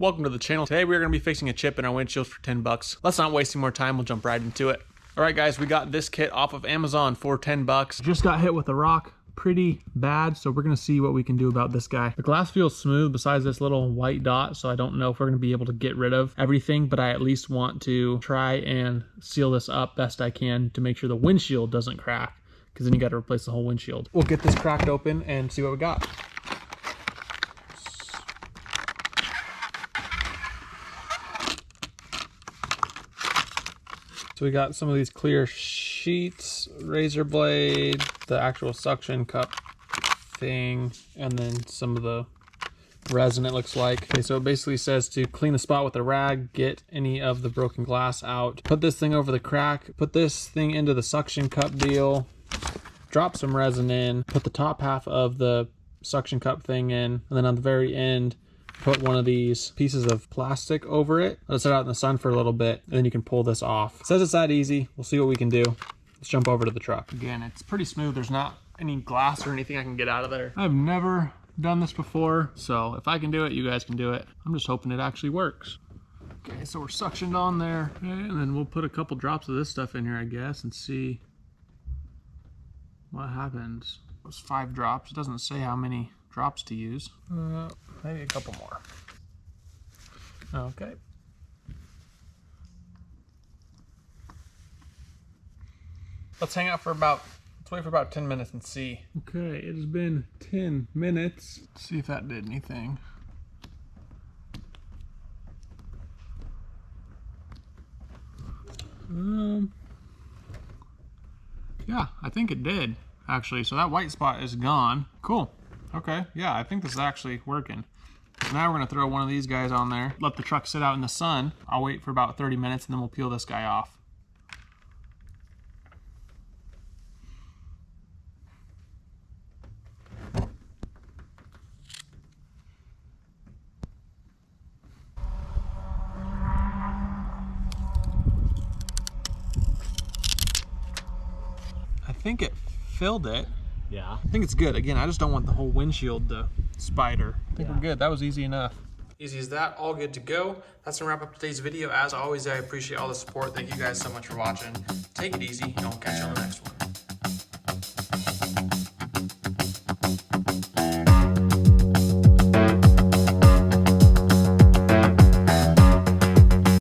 Welcome to the channel. Today we're going to be fixing a chip in our windshield for 10 bucks. Let's not waste any more time, we'll jump right into it. All right guys, we got this kit off of Amazon for 10 bucks. Just got hit with a rock pretty bad, so we're going to see what we can do about this guy. The glass feels smooth besides this little white dot, so I don't know if we're going to be able to get rid of everything, but I at least want to try and seal this up best I can to make sure the windshield doesn't crack, because then you got to replace the whole windshield. We'll get this cracked open and see what we got. So we got some of these clear sheets, razor blade, the actual suction cup thing, and then some of the resin it looks like. Okay, so it basically says to clean the spot with a rag, get any of the broken glass out, put this thing over the crack, put this thing into the suction cup deal, drop some resin in, put the top half of the suction cup thing in, and then on the very end, put one of these pieces of plastic over it. Let it sit out in the sun for a little bit, and then you can pull this off. It says it's that easy. We'll see what we can do. Let's jump over to the truck. Again, it's pretty smooth. There's not any glass or anything I can get out of there. I've never done this before, so if I can do it, you guys can do it. I'm just hoping it actually works. Okay, so we're suctioned on there, okay, and then we'll put a couple drops of this stuff in here, I guess, and see what happens. It was 5 drops. It doesn't say how many drops to use. Maybe a couple more. Okay. Let's hang out for let's wait for about 10 minutes and see. Okay, it has been 10 minutes. Let's see if that did anything. Yeah, I think it did, actually. So that white spot is gone. Cool. Okay, yeah, I think this is actually working. So now we're gonna throw one of these guys on there, let the truck sit out in the sun. I'll wait for about 30 minutes and then we'll peel this guy off. I think it filled it. Yeah. I think it's good. Again, I just don't want the whole windshield to spider. I think we're good. That was easy enough. Easy as that, all good to go. That's gonna wrap up today's video. As always, I appreciate all the support. Thank you guys so much for watching. Take it easy, and I'll catch you on the next one.